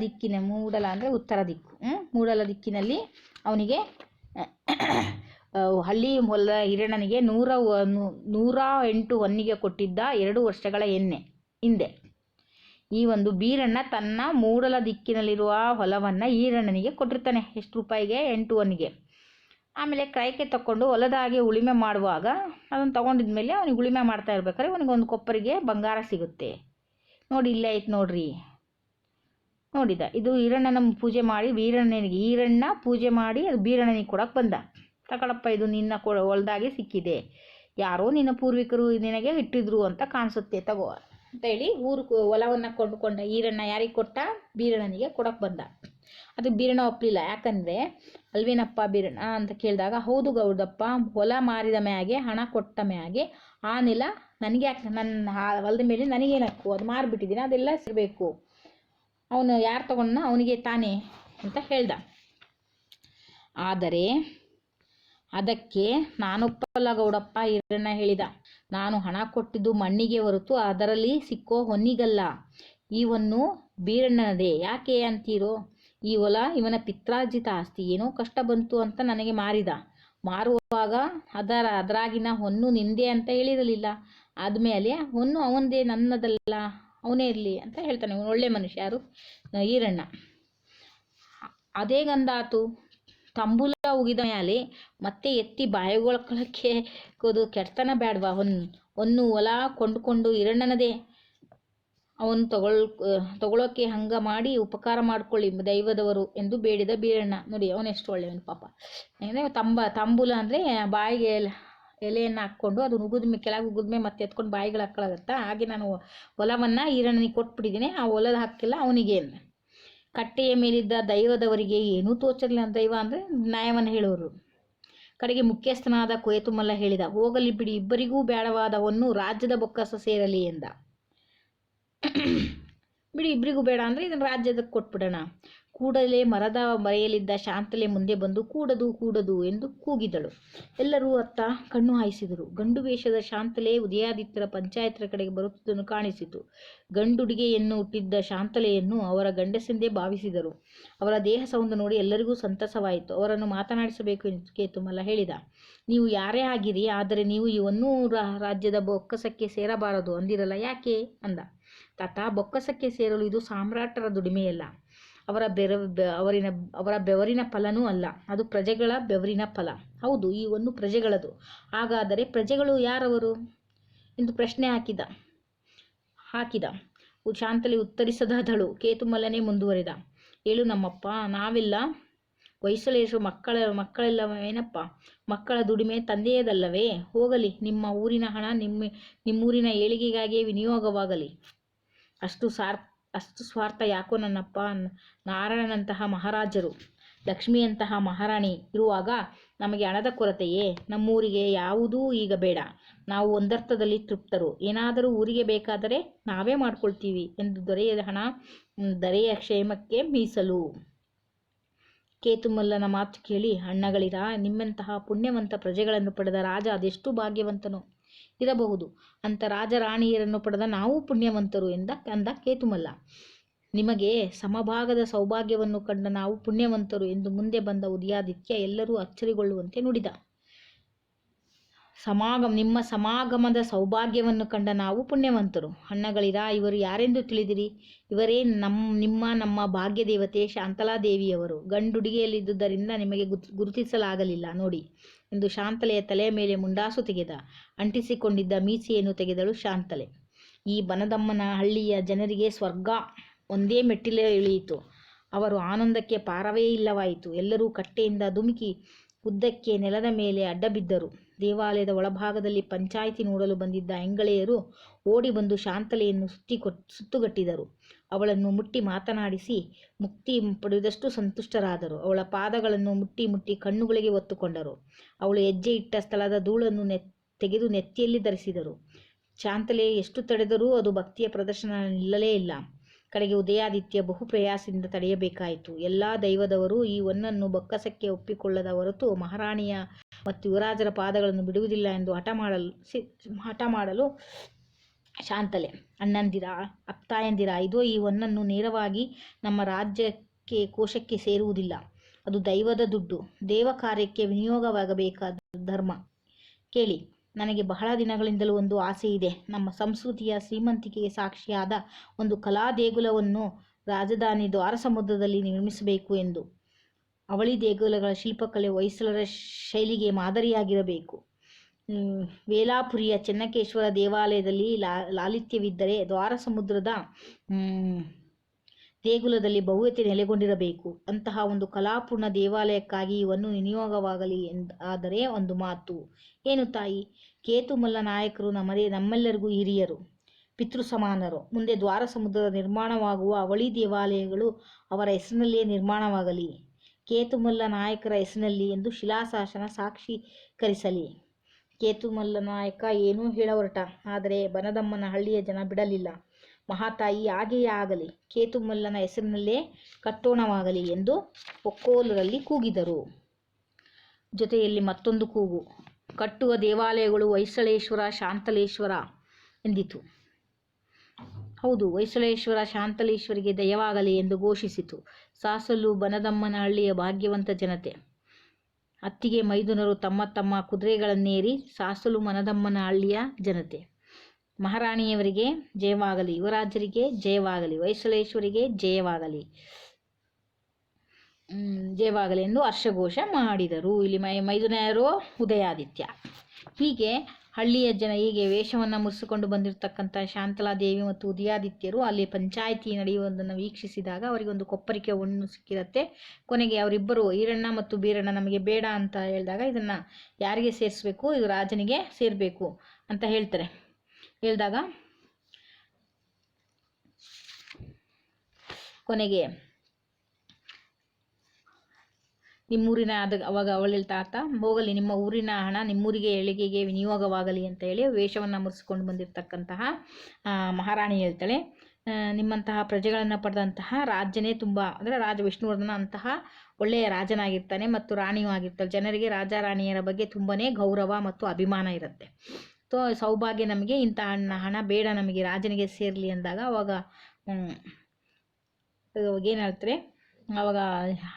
ಅಂದರೆ ಉತ್ತರ ದಿಕ್ಕು. ಮೂಡಲ ದಿಕ್ಕಿನಲ್ಲಿ ಅವನಿಗೆ ಹಳ್ಳಿ ಹೊಲ ಹಿರಣ್ಣನಿಗೆ 108 ಹೊನ್ನಿಗೆ ಕೊಟ್ಟಿದ್ದ 2 ವರ್ಷಗಳ ಹಿಂದೆ ಈ ಒಂದು ಬೀರಣ್ಣ ತನ್ನ ಮೂಡಲ ದಿಕ್ಕಿನಲ್ಲಿರುವ ಹೊಲವನ್ನು ಈರಣ್ಣನಿಗೆ ಕೊಟ್ಟಿರ್ತಾನೆ. ಎಷ್ಟು ರೂಪಾಯಿಗೆ? 8 ಹೊನ್ನಿಗೆ. ಆಮೇಲೆ ಕ್ರಯಕ್ಕೆ ತಗೊಂಡು ಹೊಲದಾಗೆ ಉಳುಮೆ ಮಾಡುವಾಗ ಅದನ್ನು ತೊಗೊಂಡಿದ್ಮೇಲೆ ಅವನಿಗೆ ಉಳುಮೆ ಮಾಡ್ತಾ ಇರ್ಬೇಕಾದ್ರೆ ಅವನಿಗೊಂದು ಕೊಪ್ಪರಿಗೆ ಬಂಗಾರ ಸಿಗುತ್ತೆ. ನೋಡಿ ಇಲ್ಲೇ ಐತೆ ನೋಡ್ರಿ. ನೋಡಿದ ಇದು ಈರಣ್ಣನ ಪೂಜೆ ಮಾಡಿ ಈರಣ್ಣ ಪೂಜೆ ಮಾಡಿ ಅದು ಬೀರಣ್ಣನಿಗೆ ಕೊಡಕ್ಕೆ ಬಂದ. ತಗೊಳಪ್ಪ, ಇದು ನಿನ್ನ ಹೊಲದಾಗೆ ಸಿಕ್ಕಿದೆ, ಯಾರೋ ನಿನ್ನ ಪೂರ್ವಿಕರು ನಿನಗೆ ಇಟ್ಟಿದ್ರು ಅಂತ ಕಾಣಿಸುತ್ತೆ, ತಗೋ ಅಂತೇಳಿ ಹೊಲವನ್ನು ಕೊಂಡುಕೊಂಡ ಈರಣ್ಣ ಯಾರಿಗೆ ಕೊಟ್ಟ? ಬೀರಣ್ಣನಿಗೆ ಕೊಡಕ್ಕೆ ಬಂದ. ಅದು ಬೀರಣ್ಣ ಒಪ್ಪಲಿಲ್ಲ. ಯಾಕಂದರೆ ಅಲ್ವೇನಪ್ಪ ಬೀರಣ್ಣ ಅಂತ ಕೇಳಿದಾಗ, ಹೌದು ಗೌಡಪ್ಪ, ಹೊಲ ಮಾರಿದ ಮ್ಯಾಗೆ ಹಣ ಕೊಟ್ಟ ಮ್ಯಾಗೆ ಆ ನೆಲ ನನಗೆ ಯಾಕೆ, ನನ್ನ ಹೊಲದ ಮೇಲೆ ನನಗೇನಕ್ಕು, ಅದು ಮಾರಿಬಿಟ್ಟಿದ್ದೀನಿ, ಅದೆಲ್ಲ ಸಿಗಬೇಕು, ಅವನು ಯಾರು ತಗೊಂಡ ಅವನಿಗೆ ತಾನೇ ಅಂತ ಹೇಳ್ದ. ಆದರೆ ಅದಕ್ಕೆ ನಾನೊಪ್ಪಲ್ಲ ಗೌಡಪ್ಪ, ಈರಣ್ಣ ಹೇಳಿದ. ನಾನು ಹಣ ಕೊಟ್ಟಿದ್ದು ಮಣ್ಣಿಗೆ ಹೊರತು ಅದರಲ್ಲಿ ಸಿಕ್ಕೋ ಹೊನ್ನಿಗಲ್ಲ. ಈ ಹೊನ್ನು ಬೀರಣ್ಣನದೇ. ಯಾಕೆ ಅಂತೀರೋ? ಈ ಹೊಲ ಇವನ ಪಿತ್ರಾರ್ಜಿತ ಆಸ್ತಿ. ಏನೋ ಕಷ್ಟ ಬಂತು ಅಂತ ನನಗೆ ಮಾರುವಾಗ ಅದರಾಗಿನ ಹೊನ್ನು ನಿಂದೆ ಅಂತ ಹೇಳಿರಲಿಲ್ಲ. ಆದಮೇಲೆ ಹೊನ್ನು ಅವನದೇ, ನನ್ನದಲ್ಲ, ಅವನೇ ಇರಲಿ ಅಂತ ಹೇಳ್ತಾನೆ. ಒಳ್ಳೆ ಮನುಷ್ಯ. ಯಾರು? ಈರಣ್ಣ. ಅದೇ ಗಂದಾತು. ತಂಬುಲ ಉಗಿದ ಮೇಲೆ ಮತ್ತೆ ಎತ್ತಿ ಬಾಯಿಗೊಳ್ಕೊಳ್ಳೋಕ್ಕೆ ಕೆಡ್ತನ ಬೇಡವಾ? ಒಂದು ಹೊಲ ಕೊಂಡುಕೊಂಡು ಹಿರಣ್ಣನದೇ ಅವನು ತಗೊಳ್ಳೋಕೆ ಹಂಗ ಮಾಡಿ ಉಪಕಾರ ಮಾಡ್ಕೊಳ್ಳಿ ದೈವದವರು ಎಂದು ಬೇಡಿದ ಬೀರಣ್ಣ. ನೋಡಿ ಅವನೆಷ್ಟು ಒಳ್ಳೆಯವನು ಪಾಪ. ಅಂದರೆ ತಂಬೂಲ ಅಂದರೆ ಬಾಯಿಗೆ ಎಲೆಯನ್ನು ಹಾಕ್ಕೊಂಡು ಅದು ಕೆಳಗೆ ಉಗಿದ್ಮೆ ಮತ್ತೆ ಎತ್ಕೊಂಡು ಬಾಯಿಗಳು ಹಾಕೊಳ್ಳೋಗತ್ತಾ, ಹಾಗೆ ನಾನು ಹೊಲವನ್ನು ಈರಣ್ಣನಿಗೆ ಕೊಟ್ಬಿಟ್ಟಿದ್ದೀನಿ, ಆ ಹೊಲದ ಹಾಕಿಲ್ಲ ಅವನಿಗೆ. ಕಟ್ಟೆಯ ಮೇಲಿದ್ದ ದೈವದವರಿಗೆ ಏನೂ ತೋಚಲಿಲ್ಲ. ದೈವ ಅಂದರೆ ನ್ಯಾಯವನ್ನು ಹೇಳೋರು. ಕಡೆಗೆ ಮುಖ್ಯಸ್ಥನಾದ ಕೊಯತುಮಲ್ಲ ಹೇಳಿದ, ಹೋಗಲಿ ಬಿಡಿ, ಇಬ್ಬರಿಗೂ ಬೇಡವಾದವನ್ನು ರಾಜ್ಯದ ಬೊಕ್ಕಸ ಸೇರಲಿ ಎಂದ. ಬಿಡಿ, ಇಬ್ಬರಿಗೂ ಬೇಡ ಅಂದರೆ ಇದನ್ನು ರಾಜ್ಯದಕ್ಕೆ ಕೊಟ್ಬಿಡೋಣ. ಕೂಡಲೇ ಮರದ ಮರೆಯಲಿದ್ದ ಶಾಂತಲೆ ಮುಂದೆ ಬಂದು ಕೂಡದು ಕೂಡದು ಎಂದು ಕೂಗಿದಳು. ಎಲ್ಲರೂ ಅತ್ತ ಕಣ್ಣು ಹಾಯಿಸಿದರು. ಗಂಡು ವೇಷದ ಶಾಂತಲೆ ಉದಯಾದಿತ್ಯರ ಪಂಚಾಯತರ ಕಡೆಗೆ ಬರುತ್ತಿದ್ದನ್ನು ಕಾಣಿಸಿತು. ಗಂಡುಡಿಗೆಯನ್ನು ಹುಟ್ಟಿದ್ದ ಶಾಂತಲೆಯನ್ನು ಅವರ ಗಂಡಸೆಂದೇ ಭಾವಿಸಿದರು. ಅವರ ದೇಹ ಸೌಂದ ನೋಡಿ ಎಲ್ಲರಿಗೂ ಸಂತಸವಾಯಿತು. ಅವರನ್ನು ಮಾತನಾಡಿಸಬೇಕು ಎಂದು ಕೇತುಮಲ್ಲ ಹೇಳಿದ. ನೀವು ಯಾರೇ ಆಗಿರಿ, ಆದರೆ ನೀವು ಇವನ್ನೂ ರಾಜ್ಯದ ಬೊಕ್ಕಸಕ್ಕೆ ಸೇರಬಾರದು ಅಂದಿರಲ್ಲ, ಯಾಕೆ ಅಂದ. ತಾತ, ಬೊಕ್ಕಸಕ್ಕೆ ಸೇರಲು ಇದು ಸಾಮ್ರಾಟರ ದುಡಿಮೆಯಲ್ಲ, ಅವರ ಬೆವರಿನ ಫಲನೂ ಅಲ್ಲ, ಅದು ಪ್ರಜೆಗಳ ಬೆವರಿನ ಫಲ. ಹೌದು, ಈ ಒಂದು ಪ್ರಜೆಗಳದು. ಹಾಗಾದರೆ ಪ್ರಜೆಗಳು ಯಾರವರು ಎಂದು ಪ್ರಶ್ನೆ ಹಾಕಿದ. ಶಾಂತಲೆ ಉತ್ತರಿಸದಳು. ಕೇತುಮಲ್ಲನೇ ಮುಂದುವರೆದ. ಹೇಳು ನಮ್ಮಪ್ಪ, ನಾವೆಲ್ಲ ಹೊಯ್ಸಳೇಶರು ಮಕ್ಕಳೆಲ್ಲವೇನಪ್ಪ? ಮಕ್ಕಳ ದುಡಿಮೆ ತಂದೆಯದಲ್ಲವೇ? ಹೋಗಲಿ, ನಿಮ್ಮ ಊರಿನ ಹಣ ನಿಮ್ಮೂರಿನ ಏಳಿಗೆಗಾಗಿಯೇ ವಿನಿಯೋಗವಾಗಲಿ. ಅಷ್ಟು ಸ್ವಾರ್ಥ ಯಾಕೋ ನನ್ನಪ್ಪ? ನಾರಾಯಣನಂತಹ ಮಹಾರಾಜರು, ಲಕ್ಷ್ಮಿಯಂತಹ ಮಹಾರಾಣಿ ಇರುವಾಗ ನಮಗೆ ಹಣದ ಕೊರತೆಯೇ? ನಮ್ಮೂರಿಗೆ ಯಾವುದೂ ಈಗ ಬೇಡ. ನಾವು ಒಂದರ್ಥದಲ್ಲಿ ತೃಪ್ತರು. ಏನಾದರೂ ಊರಿಗೆ ಬೇಕಾದರೆ ನಾವೇ ಮಾಡ್ಕೊಳ್ತೀವಿ ಎಂದು ದೊರೆಯದ ಹಣ ದರೆಯ ಕ್ಷೇಮಕ್ಕೆ ಮೀಸಲು. ಕೇತುಮಲ್ಲನ ಮಾತು ಕೇಳಿ ಅಣ್ಣಗಳಿರ, ನಿಮ್ಮಂತಹ ಪುಣ್ಯವಂತ ಪ್ರಜೆಗಳನ್ನು ಪಡೆದ ರಾಜ ಅದೆಷ್ಟು ಭಾಗ್ಯವಂತನೋ ಇರಬಹುದು. ಅಂಥ ರಾಜರಾಣಿಯರನ್ನು ಪಡೆದ ನಾವು ಪುಣ್ಯವಂತರು ಅಂದ ಕೇತುಮಲ್ಲ. ನಿಮಗೆ ಸಮಭಾಗದ ಸೌಭಾಗ್ಯವನ್ನು ಕಂಡ ನಾವು ಪುಣ್ಯವಂತರು ಎಂದು ಮುಂದೆ ಬಂದ ಉದಯಾದಿತ್ಯ ಎಲ್ಲರೂ ಅಚ್ಚರಿಗೊಳ್ಳುವಂತೆ ನುಡಿದ. ನಿಮ್ಮ ಸಮಾಗಮದ ಸೌಭಾಗ್ಯವನ್ನು ಕಂಡ ನಾವು ಪುಣ್ಯವಂತರು. ಅಣ್ಣಗಳಿರ, ಇವರು ಯಾರೆಂದು ತಿಳಿದಿರಿ? ಇವರೇ ನಮ್ಮ ಭಾಗ್ಯದೇವತೆ ಶಾಂತಲಾದೇವಿಯವರು. ಗಂಡುಡಿಗೆಯಲ್ಲಿದ್ದುದರಿಂದ ನಿಮಗೆ ಗುರುತಿಸಲಾಗಲಿಲ್ಲ ನೋಡಿ ಎಂದು ಶಾಂತಲೆಯ ತಲೆಯ ಮೇಲೆ ಮುಂಡಾಸು ತೆಗೆದ. ಅಂಟಿಸಿಕೊಂಡಿದ್ದ ಮೀಸೆಯನ್ನು ತೆಗೆದಳು ಶಾಂತಲೆ. ಈ ಬನದಮ್ಮನ ಹಳ್ಳಿಯ ಜನರಿಗೆ ಸ್ವರ್ಗ ಒಂದೇ ಮೆಟ್ಟಿಲೇ ಇಳಿಯಿತು. ಅವರು ಆನಂದಕ್ಕೆ ಪಾರವೇ ಇಲ್ಲವಾಯಿತು. ಎಲ್ಲರೂ ಕಟ್ಟೆಯಿಂದ ಧುಮುಕಿ ಉದ್ದಕ್ಕೆ ನೆಲದ ಮೇಲೆ ಅಡ್ಡಬಿದ್ದರು. ದೇವಾಲಯದ ಒಳಭಾಗದಲ್ಲಿ ಪಂಚಾಯಿತಿ ನೋಡಲು ಬಂದಿದ್ದ ಹೆಂಗಳೆಯರು ಓಡಿ ಬಂದು ಶಾಂತಲೆಯನ್ನು ಸುತ್ತುಗಟ್ಟಿದರು. ಅವಳನ್ನು ಮುಟ್ಟಿ ಮಾತನಾಡಿಸಿ ಮುಕ್ತಿ ಪಡೆದಷ್ಟು ಸಂತುಷ್ಟರಾದರು. ಅವಳ ಪಾದಗಳನ್ನು ಮುಟ್ಟಿ ಕಣ್ಣುಗಳಿಗೆ ಒತ್ತುಕೊಂಡರು. ಅವಳು ಹೆಜ್ಜೆ ಇಟ್ಟ ಸ್ಥಳದ ಧೂಳನ್ನು ತೆಗೆದು ನೆತ್ತಿಯಲ್ಲಿ ಧರಿಸಿದರು. ಶಾಂತಲೆ ಎಷ್ಟು ತಡೆದರೂ ಅದು ಭಕ್ತಿಯ ಪ್ರದರ್ಶನ ನಿಲ್ಲಲೇ ಇಲ್ಲ. ಕಡೆಗೆ ಉದಯಾದಿತ್ಯ ಬಹು ಪ್ರಯಾಸದಿಂದ ತಡೆಯಬೇಕಾಯಿತು. ಎಲ್ಲ ದೈವದವರು ಈ ಹೊನ್ನನ್ನು ಬೊಕ್ಕಸಕ್ಕೆ ಒಪ್ಪಿಕೊಳ್ಳದ ಹೊರತು ಮಹಾರಾಣಿಯ ಮತ್ತು ಯುವರಾಜರ ಪಾದಗಳನ್ನು ಬಿಡುವುದಿಲ್ಲ ಎಂದು ಹಠ ಮಾಡಲು ಶಾಂತಲೆ, ಅಣ್ಣಂದಿರ, ಅಪ್ತಾಯಂದಿರ, ಇದೋ ಈ ಹೊನ್ನನ್ನು ನೇರವಾಗಿ ನಮ್ಮ ರಾಜ್ಯಕ್ಕೆ ಕೋಶಕ್ಕೆ ಸೇರುವುದಿಲ್ಲ. ಅದು ದೈವದ ದುಡ್ಡು, ದೇವ ಕಾರ್ಯಕ್ಕೆ ವಿನಿಯೋಗವಾಗಬೇಕಾದ ಧರ್ಮ. ಕೇಳಿ, ನನಗೆ ಬಹಳ ದಿನಗಳಿಂದಲೂ ಒಂದು ಆಸೆ ಇದೆ. ನಮ್ಮ ಸಂಸ್ಕೃತಿಯ ಶ್ರೀಮಂತಿಕೆಗೆ ಸಾಕ್ಷಿಯಾದ ಒಂದು ಕಲಾ ದೇಗುಲವನ್ನು ರಾಜಧಾನಿ ದ್ವಾರಸಮುದ್ರದಲ್ಲಿ ನಿರ್ಮಿಸಬೇಕು ಎಂದು. ಅವಳಿ ದೇಗುಲಗಳ ಶಿಲ್ಪಕಲೆ ಹೊಯ್ಸಳರ ಶೈಲಿಗೆ ಮಾದರಿಯಾಗಿರಬೇಕು. ವೇಲಾಪುರಿಯ ಚೆನ್ನಕೇಶ್ವರ ದೇವಾಲಯದಲ್ಲಿ ಲಾಲಿತ್ಯವಿದ್ದರೆ ದ್ವಾರಸಮುದ್ರದ ದೇಗುಲದಲ್ಲಿ ಭವ್ಯತೆ ನೆಲೆಗೊಂಡಿರಬೇಕು. ಅಂತಹ ಒಂದು ಕಲಾಪೂರ್ಣ ದೇವಾಲಯಕ್ಕಾಗಿ ಇವನ್ನು ವಿನಿಯೋಗವಾಗಲಿ ಆದರೆ ಒಂದು ಮಾತು. ಏನು ತಾಯಿ? ಕೇತುಮಲ್ಲ ನಾಯಕರು ನಮ್ಮೆಲ್ಲರಿಗೂ ಹಿರಿಯರು, ಪಿತೃ ಸಮಾನರು. ಮುಂದೆ ದ್ವಾರಸಮುದ್ರದ ನಿರ್ಮಾಣವಾಗುವ ಅವಳಿ ದೇವಾಲಯಗಳು ಅವರ ಹೆಸರಿನಲ್ಲಿಯೇ ನಿರ್ಮಾಣವಾಗಲಿ. ಕೇತುಮಲ್ಲ ನಾಯಕರ ಹೆಸರಿನಲ್ಲಿ ಎಂದು ಶಿಲಾಶಾಸನ ಸಾಕ್ಷೀಕರಿಸಲಿ. ಕೇತುಮಲ್ಲ ನಾಯಕ ಏನೂ ಹೇಳಹೊರಟ, ಆದರೆ ಬನದಮ್ಮನ ಹಳ್ಳಿಯ ಜನ ಬಿಡಲಿಲ್ಲ. ಮಹಾತಾಯಿ, ಹಾಗೆಯೇ ಆಗಲಿ, ಕೇತುಮಲ್ಲನ ಹೆಸರಿನಲ್ಲೇ ಕಟ್ಟೋಣವಾಗಲಿ ಎಂದು ಒಕ್ಕೋಲರಲ್ಲಿ ಕೂಗಿದರು. ಜೊತೆಯಲ್ಲಿ ಮತ್ತೊಂದು ಕೂಗು, ಕಟ್ಟುವ ದೇವಾಲಯಗಳು ಹೊಯ್ಸಳೇಶ್ವರ, ಶಾಂತಲೇಶ್ವರ ಎಂದಿತು. ಹೌದು, ಹೊಯ್ಸಳೇಶ್ವರ ಶಾಂತಲೇಶ್ವರಿಗೆ ದಯವಾಗಲಿ ಎಂದು ಘೋಷಿಸಿತು. ಸಾಸಲು ಬನದಮ್ಮನ ಹಳ್ಳಿಯ ಭಾಗ್ಯವಂತ ಜನತೆ. ಅತ್ತಿಗೆ ಮೈದುನರು ತಮ್ಮ ತಮ್ಮ ಕುದುರೆಗಳನ್ನೇರಿ ಸಾಸಲು ಬನದಮ್ಮನ ಹಳ್ಳಿಯ ಜನತೆ. ಮಹಾರಾಣಿಯವರಿಗೆ ಜಯವಾಗಲಿ, ಯುವರಾಜರಿಗೆ ಜಯವಾಗಲಿ, ಹೊಯ್ಸಳೇಶ್ವರಿಗೆ ಜಯವಾಗಲಿ ಎಂದು ಹರ್ಷಘೋಷ ಮಾಡಿದರು. ಇಲ್ಲಿ ಮೈದುನರು ಉದಯಾದಿತ್ಯ. ಹೀಗೆ ಹಳ್ಳಿಯ ಜನ ಹೀಗೆ ವೇಷವನ್ನು ಮುರಿಸಿಕೊಂಡು ಬಂದಿರತಕ್ಕಂಥ ಶಾಂತಲಾದೇವಿ ಮತ್ತು ಉದಯಾದಿತ್ಯರು ಅಲ್ಲಿ ಪಂಚಾಯಿತಿ ನಡೆಯುವುದನ್ನು ವೀಕ್ಷಿಸಿದಾಗ ಅವರಿಗೊಂದು ಕೊಪ್ಪರಿಕೆ ಹಣ್ಣು ಸಿಕ್ಕಿರುತ್ತೆ. ಕೊನೆಗೆ ಅವರಿಬ್ಬರು ಈರಣ್ಣ ಮತ್ತು ಬೀರಣ್ಣ ನಮಗೆ ಬೇಡ ಅಂತ ಹೇಳಿದಾಗ ಇದನ್ನು ಯಾರಿಗೆ ಸೇರಿಸ್ಬೇಕು, ಇದು ರಾಜನಿಗೆ ಸೇರಬೇಕು ಅಂತ ಹೇಳ್ತಾರೆ. ಹೇಳಿದಾಗ ಕೊನೆಗೆ ನಿಮ್ಮೂರಿನ ಅವಾಗ ಅವಳು ಹೇಳ್ತಾ ಹೋಗಲಿ, ನಿಮ್ಮ ಊರಿನ ಹಣ ನಿಮ್ಮೂರಿಗೆ ಏಳಿಗೆಗೆ ವಿನಿಯೋಗವಾಗಲಿ ಅಂತ ಹೇಳಿ ವೇಷವನ್ನು ಮುರಿಸಿಕೊಂಡು ಬಂದಿರತಕ್ಕಂತಹ ಮಹಾರಾಣಿ ಹೇಳ್ತಾಳೆ, ನಿಮ್ಮಂತಹ ಪ್ರಜೆಗಳನ್ನು ಪಡೆದಂತಹ ರಾಜ್ಯನೇ ತುಂಬ ಅಂದರೆ ರಾಜ ವಿಷ್ಣುವರ್ಧನ ಅಂತಹ ಒಳ್ಳೆಯ ರಾಜನಾಗಿರ್ತಾನೆ ಮತ್ತು ರಾಣಿಯೂ ಆಗಿರ್ತಾಳೆ. ಜನರಿಗೆ ರಾಜ ರಾಣಿಯರ ಬಗ್ಗೆ ತುಂಬಾ ಗೌರವ ಮತ್ತು ಅಭಿಮಾನ ಇರುತ್ತೆ. ಸೌಭಾಗ್ಯ ನಮಗೆ ಇಂತಹ ಹಣ ಬೇಡ, ನಮಗೆ ರಾಜನಿಗೆ ಸೇರಲಿ ಅಂದಾಗ ಅವಾಗ ಏನು ಹೇಳ್ತಾರೆ, ಅವಾಗ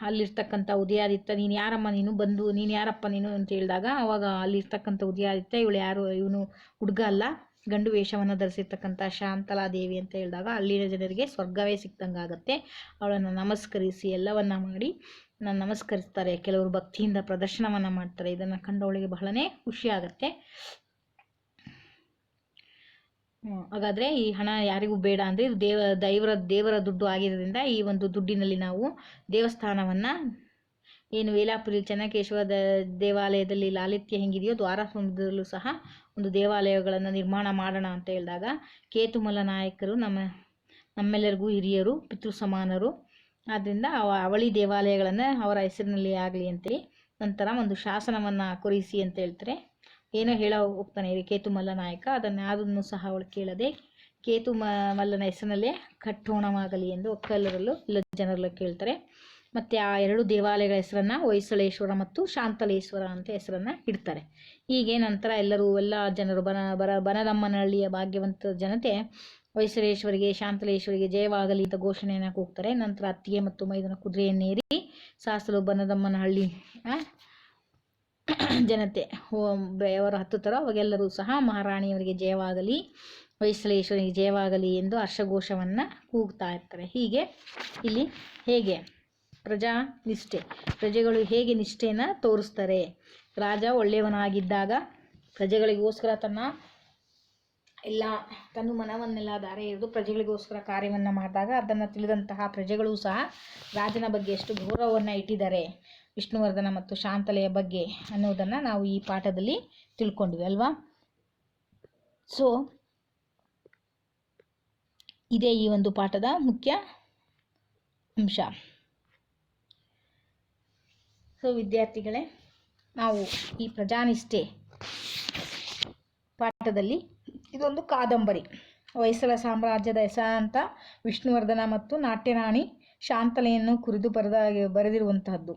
ಅಲ್ಲಿರ್ತಕ್ಕಂಥ ಉದಯಾದಿತ್ಯ ನೀನು ಯಾರಮ್ಮ, ನೀನು ಯಾರಪ್ಪ ನೀನು ಅಂತ ಹೇಳಿದಾಗ ಅವಾಗ ಅಲ್ಲಿರ್ತಕ್ಕಂಥ ಉದಯಾದಿತ್ಯ ಇವಳು ಯಾರು, ಇವನು ಹುಡುಗ ಅಲ್ಲ, ಗಂಡು ವೇಷವನ್ನು ಧರಿಸಿರ್ತಕ್ಕಂಥ ಶಾಂತಲಾದೇವಿ ಅಂತ ಹೇಳಿದಾಗ ಅಲ್ಲಿನ ಜನರಿಗೆ ಸ್ವರ್ಗವೇ ಸಿಕ್ತಂಗೆ ಆಗುತ್ತೆ. ಅವಳನ್ನು ನಮಸ್ಕರಿಸಿ ಎಲ್ಲವನ್ನ ಮಾಡಿ ನಮಸ್ಕರಿಸ್ತಾರೆ. ಕೆಲವರು ಭಕ್ತಿಯಿಂದ ಪ್ರದರ್ಶನವನ್ನು ಮಾಡ್ತಾರೆ. ಇದನ್ನು ಕಂಡವಳಿಗೆ ಬಹಳನೇ ಖುಷಿ ಆಗುತ್ತೆ. ಹಾಗಾದರೆ ಈ ಹಣ ಯಾರಿಗೂ ಬೇಡ ಅಂದರೆ ಇದು ದೇವರ ದುಡ್ಡು ಆಗಿರೋದ್ರಿಂದ ಈ ಒಂದು ದುಡ್ಡಿನಲ್ಲಿ ನಾವು ದೇವಸ್ಥಾನವನ್ನು ಏನು ವೇಲಾಪುರಿ ಚೆನ್ನಕೇಶವ ದೇವಾಲಯದಲ್ಲಿ ಲಾಲಿತ್ಯ ಹೆಂಗಿದೆಯೋ ದ್ವಾರಸಮುದ್ರದಲ್ಲೂ ಸಹ ಒಂದು ದೇವಾಲಯಗಳನ್ನು ನಿರ್ಮಾಣ ಮಾಡೋಣ ಅಂತ ಹೇಳಿದಾಗ ಕೇತುಮಲ್ಲ ನಾಯಕರು ನಮ್ಮೆಲ್ಲರಿಗೂ ಹಿರಿಯರು, ಪಿತೃ ಸಮಾನರು, ಆದ್ದರಿಂದ ಅವಳಿ ದೇವಾಲಯಗಳನ್ನು ಅವರ ಹೆಸರಿನಲ್ಲಿ ಆಗಲಿ ಅಂತೇಳಿ ನಂತರ ಒಂದು ಶಾಸನವನ್ನು ಕೊರಿಸಿ ಅಂತ ಹೇಳ್ತಾರೆ. ಏನೋ ಹೇಳೋ ಹೋಗ್ತಾನೆ ಕೇತುಮಲ್ಲ ನಾಯಕ, ಅದನ್ನು ಸಹ ಅವಳು ಕೇಳದೆ ಕೇತುಮಲ್ಲನ ಹೆಸರಿನಲ್ಲೇ ಕಟ್ಟೋಣವಾಗಲಿ ಎಂದು ಒಕ್ಕಲರಲ್ಲೂ ಎಲ್ಲ ಜನರಲ್ಲೂ ಕೇಳ್ತಾರೆ. ಮತ್ತು ಆ ಎರಡು ದೇವಾಲಯಗಳ ಹೆಸರನ್ನು ಹೊಯ್ಸಳೇಶ್ವರ ಮತ್ತು ಶಾಂತಲೇಶ್ವರ ಅಂತ ಹೆಸರನ್ನು ಇಡ್ತಾರೆ. ಹೀಗೆ ನಂತರ ಎಲ್ಲ ಜನರು ಬನದಮ್ಮನಹಳ್ಳಿಯ ಭಾಗ್ಯವಂತ ಜನತೆ ಹೊಯ್ಸಳೇಶ್ವರಿಗೆ ಶಾಂತಲೇಶ್ವರಿಗೆ ಜಯವಾಗಲಿ ಅಂತ ಘೋಷಣೆಯನ್ನು ಕೂಗ್ತಾರೆ. ನಂತರ ಅತ್ತಿಗೆ ಮತ್ತು ಮೈದನ ಕುದುರೆಯನ್ನೇರಿ ಸಾಸಲು ಬನದಮ್ಮನಹಳ್ಳಿ ಜನತೆ ಅವರು ಹತ್ತುತ್ತಾರೋ ಅವಾಗೆಲ್ಲರೂ ಸಹ ಮಹಾರಾಣಿಯವರಿಗೆ ಜಯವಾಗಲಿ, ಹೊಯ್ಸಳೇಶ್ವರಿಗೆ ಜಯವಾಗಲಿ ಎಂದು ಹರ್ಷಘೋಷವನ್ನು ಕೂಗ್ತಾ ಇರ್ತಾರೆ. ಹೀಗೆ ಇಲ್ಲಿ ಹೇಗೆ ಪ್ರಜಾನಿಷ್ಠೆ, ಪ್ರಜೆಗಳು ಹೇಗೆ ನಿಷ್ಠೆಯನ್ನು ತೋರಿಸ್ತಾರೆ. ರಾಜ ಒಳ್ಳೆಯವನಾಗಿದ್ದಾಗ ಪ್ರಜೆಗಳಿಗೋಸ್ಕರ ತನ್ನ ಮನವನ್ನೆಲ್ಲ ದಾರೆ ಎರೆದು ಪ್ರಜೆಗಳಿಗೋಸ್ಕರ ಕಾರ್ಯವನ್ನು ಮಾಡಿದಾಗ ಅದನ್ನು ತಿಳಿದಂತಹ ಪ್ರಜೆಗಳು ಸಹ ರಾಜನ ಬಗ್ಗೆ ಎಷ್ಟು ಗೌರವವನ್ನು ಇಟ್ಟಿದ್ದಾರೆ ವಿಷ್ಣುವರ್ಧನ ಮತ್ತು ಶಾಂತಲೆಯ ಬಗ್ಗೆ ಅನ್ನೋದನ್ನು ನಾವು ಈ ಪಾಠದಲ್ಲಿ ತಿಳ್ಕೊಂಡ್ವಿ ಅಲ್ವಾ. ಸೊ ಇದೇ ಈ ಒಂದು ಪಾಠದ ಮುಖ್ಯ ಅಂಶ. ಸೊ ವಿದ್ಯಾರ್ಥಿಗಳೇ, ನಾವು ಈ ಪ್ರಜಾನಿಷ್ಠೆ ಪಾಠದಲ್ಲಿ ಇದೊಂದು ಕಾದಂಬರಿ, ಹೊಯ್ಸಳ ಸಾಮ್ರಾಜ್ಯದ ಹೆಸರಾಂತ ವಿಷ್ಣುವರ್ಧನ ಮತ್ತು ನಾಟ್ಯರಾಣಿ ಶಾಂತಲೆಯನ್ನು ಕುರಿತು ಬರೆದಿರುವಂತಹದ್ದು.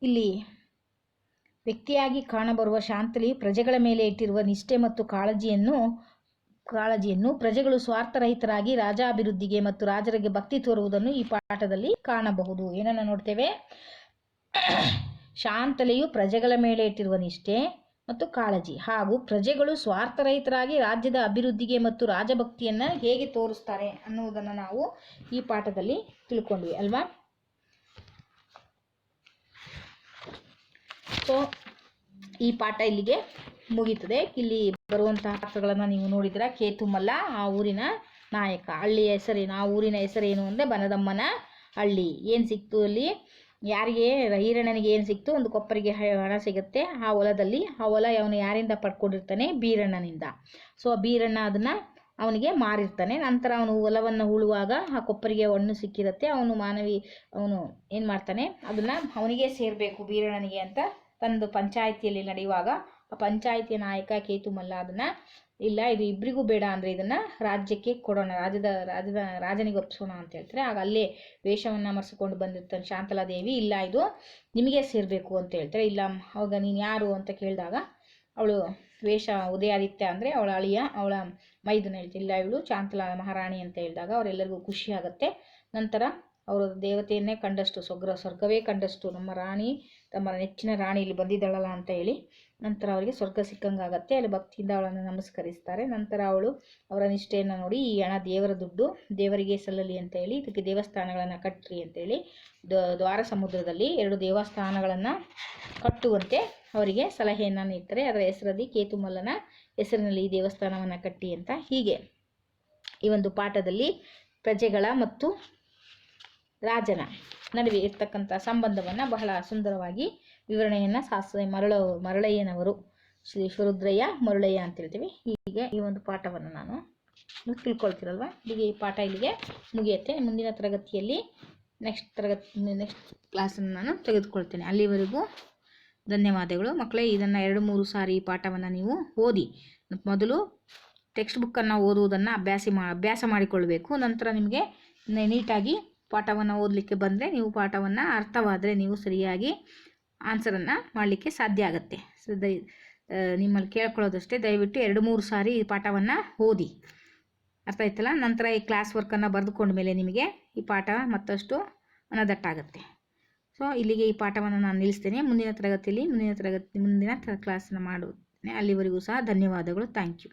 ಇಲ್ಲಿ ವ್ಯಕ್ತಿಯಾಗಿ ಕಾಣಬರುವ ಶಾಂತಲೆಯು ಪ್ರಜೆಗಳ ಮೇಲೆ ಇಟ್ಟಿರುವ ನಿಷ್ಠೆ ಮತ್ತು ಕಾಳಜಿಯನ್ನು ಪ್ರಜೆಗಳು ಸ್ವಾರ್ಥರಹಿತರಾಗಿ ರಾಜಾಭಿವೃದ್ಧಿಗೆ ಮತ್ತು ರಾಜರಿಗೆ ಭಕ್ತಿ ತೋರುವುದನ್ನು ಈ ಪಾಠದಲ್ಲಿ ಕಾಣಬಹುದು. ಏನನ್ನು ನೋಡ್ತೇವೆ? ಶಾಂತಲೆಯು ಪ್ರಜೆಗಳ ಮೇಲೆ ಇಟ್ಟಿರುವ ನಿಷ್ಠೆ ಮತ್ತು ಕಾಳಜಿ ಹಾಗೂ ಪ್ರಜೆಗಳು ಸ್ವಾರ್ಥರಹಿತರಾಗಿ ರಾಜ್ಯದ ಅಭಿವೃದ್ಧಿಗೆ ಮತ್ತು ರಾಜಭಕ್ತಿಯನ್ನು ಹೇಗೆ ತೋರಿಸ್ತಾರೆ ಅನ್ನುವುದನ್ನು ನಾವು ಈ ಪಾಠದಲ್ಲಿ ತಿಳ್ಕೊಂಡ್ವಿ ಅಲ್ವಾ. ಸೊ ಈ ಪಾಠ ಇಲ್ಲಿಗೆ ಮುಗೀತದೆ. ಇಲ್ಲಿ ಬರುವಂತಹ ಪಾತ್ರಗಳನ್ನು ನೀವು ನೋಡಿದ್ರೆ ಕೇತುಮಲ್ಲ ಆ ಊರಿನ ನಾಯಕ, ಹಳ್ಳಿಯ ಹೆಸರೇನು, ಆ ಊರಿನ ಹೆಸರೇನು ಅಂದರೆ ಬನದಮ್ಮನ ಹಳ್ಳಿ. ಏನು ಸಿಕ್ತು ಅಲ್ಲಿ, ಯಾರಿಗೆ ಈರಣ್ಣನಿಗೆ ಏನು ಸಿಕ್ತು, ಒಂದು ಕೊಪ್ಪರಿಗೆ ಹಣ ಸಿಗುತ್ತೆ. ಆ ಹೊಲದಲ್ಲಿ ಆ ಹೊಲ ಅವನು ಯಾರಿಂದ ಪಡ್ಕೊಂಡಿರ್ತಾನೆ, ಬೀರಣ್ಣನಿಂದ. ಸೊ ಬೀರಣ್ಣ ಅದನ್ನು ಅವನಿಗೆ ಮಾರಿರ್ತಾನೆ. ನಂತರ ಅವನು ಹೊಲವನ್ನು ಉಳುವಾಗ ಆ ಕೊಪ್ಪರಿಗೆ ಹಣ್ಣು ಸಿಕ್ಕಿರುತ್ತೆ. ಅವನು ಏನು ಮಾಡ್ತಾನೆ, ಅದನ್ನು ಅವನಿಗೆ ಸೇರಬೇಕು ಬೀರಣ್ಣನಿಗೆ ಅಂತ ತಂದು ಪಂಚಾಯಿತಿಯಲ್ಲಿ ನಡೆಯುವಾಗ ಆ ಪಂಚಾಯಿತಿಯ ನಾಯಕ ಕೇತುಮಲ್ಲ ಅದನ್ನು ಇಲ್ಲ, ಇದು ಇಬ್ಬರಿಗೂ ಬೇಡ ಅಂದರೆ ಇದನ್ನು ರಾಜ್ಯಕ್ಕೆ ಕೊಡೋಣ, ರಾಜನಿಗೆ ಒಪ್ಪಿಸೋಣ ಅಂತ ಹೇಳ್ತಾರೆ. ಆಗ ಅಲ್ಲೇ ವೇಷವನ್ನು ಮರೆಸಿಕೊಂಡು ಬಂದಿರ್ತಾನೆ ಶಾಂತಲಾದೇವಿ, ಇಲ್ಲ ಇದು ನಿಮಗೆ ಸೇರಬೇಕು ಅಂತ ಹೇಳ್ತಾರೆ. ಇಲ್ಲ, ಅವಾಗ ನೀನು ಯಾರು ಅಂತ ಕೇಳಿದಾಗ ಅವಳು ಉದಯಾದಿತ್ಯ ಅಂದರೆ ಅವಳ ಅಳಿಯ, ಅವಳ ಮೈದುನ ಹೇಳ್ತಾರೆ. ಇಲ್ಲ, ಇವಳು ಶಾಂತಲಾ ಮಹಾರಾಣಿ ಅಂತ ಹೇಳಿದಾಗ ಅವರೆಲ್ಲರಿಗೂ ಖುಷಿ ಆಗುತ್ತೆ. ನಂತರ ಅವರು ದೇವತೆಯನ್ನೇ ಕಂಡಷ್ಟು ಸ್ವರ್ಗವೇ ಕಂಡಷ್ಟು ನಮ್ಮ ರಾಣಿ ತಮ್ಮ ನೆಚ್ಚಿನ ರಾಣಿ ಇಲ್ಲಿ ಬಂದಿದ್ದಾಳಲ್ಲ ಅಂತ ಹೇಳಿ. ನಂತರ ಅವರಿಗೆ ಸ್ವರ್ಗ ಸಿಕ್ಕಂಗಾಗತ್ತೆ. ಅಲ್ಲಿ ಭಕ್ತಿಯಿಂದ ಅವಳನ್ನು ನಮಸ್ಕರಿಸ್ತಾರೆ. ನಂತರ ಅವರ ನಿಷ್ಠೆಯನ್ನು ನೋಡಿ, ಈ ಹಣ ದೇವರ ದುಡ್ಡು, ದೇವರಿಗೆ ಸಲ್ಲಲಿ ಅಂತ ಹೇಳಿ ಇದಕ್ಕೆ ದೇವಸ್ಥಾನಗಳನ್ನು ಕಟ್ಟ್ರಿ ಅಂತೇಳಿ ದ್ವಾರ ಸಮುದ್ರದಲ್ಲಿ 2 ದೇವಸ್ಥಾನಗಳನ್ನು ಕಟ್ಟುವಂತೆ ಅವರಿಗೆ ಸಲಹೆಯನ್ನು ನೀಡ್ತಾರೆ. ಅದರ ಹೆಸರಲ್ಲಿ ಕೇತುಮಲ್ಲನ ಹೆಸರಿನಲ್ಲಿ ಈ ದೇವಸ್ಥಾನವನ್ನು ಕಟ್ಟಿ ಅಂತ. ಹೀಗೆ ಈ ಒಂದು ಪಾಠದಲ್ಲಿ ಪ್ರಜೆಗಳ ಮತ್ತು ರಾಜನ ನಡುವೆ ಇರ್ತಕ್ಕಂಥ ಸಂಬಂಧವನ್ನು ಬಹಳ ಸುಂದರವಾಗಿ ವಿವರಣೆಯನ್ನು ಮರಳಯ್ಯನವರು, ಶ್ರೀ ವಿಶ್ವರುದ್ರಯ್ಯ ಮರಳಯ್ಯ ಅಂತ ಹೇಳ್ತೀವಿ. ಹೀಗೆ ಈ ಒಂದು ಪಾಠವನ್ನು ನಾನು ತಿಳ್ಕೊಳ್ತೀರಲ್ವ. ಹೀಗೆ ಈ ಪಾಠ ಇಲ್ಲಿಗೆ ಮುಗಿಯುತ್ತೆ. ಮುಂದಿನ ತರಗತಿಯಲ್ಲಿ ನೆಕ್ಸ್ಟ್ ಕ್ಲಾಸನ್ನು ನಾನು ತೆಗೆದುಕೊಳ್ತೇನೆ. ಅಲ್ಲಿವರೆಗೂ ಧನ್ಯವಾದಗಳು ಮಕ್ಕಳೇ. ಇದನ್ನು 2-3 ಸಾರಿ ಈ ಪಾಠವನ್ನು ನೀವು ಓದಿ. ಮೊದಲು ಟೆಕ್ಸ್ಟ್ ಬುಕ್ಕನ್ನು ಓದುವುದನ್ನು ಅಭ್ಯಾಸ ಮಾಡಿಕೊಳ್ಬೇಕು. ನಂತರ ನಿಮಗೆ ನೀಟಾಗಿ ಪಾಠವನ್ನು ಓದಲಿಕ್ಕೆ ಬಂದರೆ, ನೀವು ಪಾಠವನ್ನು ಅರ್ಥವಾದರೆ ನೀವು ಸರಿಯಾಗಿ ಆನ್ಸರನ್ನು ಮಾಡಲಿಕ್ಕೆ ಸಾಧ್ಯ ಆಗುತ್ತೆ. ನಿಮ್ಮಲ್ಲಿ ಕೇಳ್ಕೊಳ್ಳೋದಷ್ಟೇ, ದಯವಿಟ್ಟು 2-3 ಸಾರಿ ಈ ಪಾಠವನ್ನು ಓದಿ. ಅರ್ಥ ಆಯ್ತಲ್ಲ. ನಂತರ ಈ ಕ್ಲಾಸ್ ವರ್ಕನ್ನು ಬರೆದುಕೊಂಡ ಮೇಲೆ ನಿಮಗೆ ಈ ಪಾಠ ಮತ್ತಷ್ಟು ಮನದಟ್ಟಾಗುತ್ತೆ. ಸೊ ಇಲ್ಲಿಗೆ ಈ ಪಾಠವನ್ನು ನಾನು ನಿಲ್ಲಿಸ್ತೇನೆ. ಮುಂದಿನ ಕ್ಲಾಸನ್ನು ಮಾಡುತ್ತೇನೆ. ಅಲ್ಲಿವರೆಗೂ ಸಹ ಧನ್ಯವಾದಗಳು. Thank you.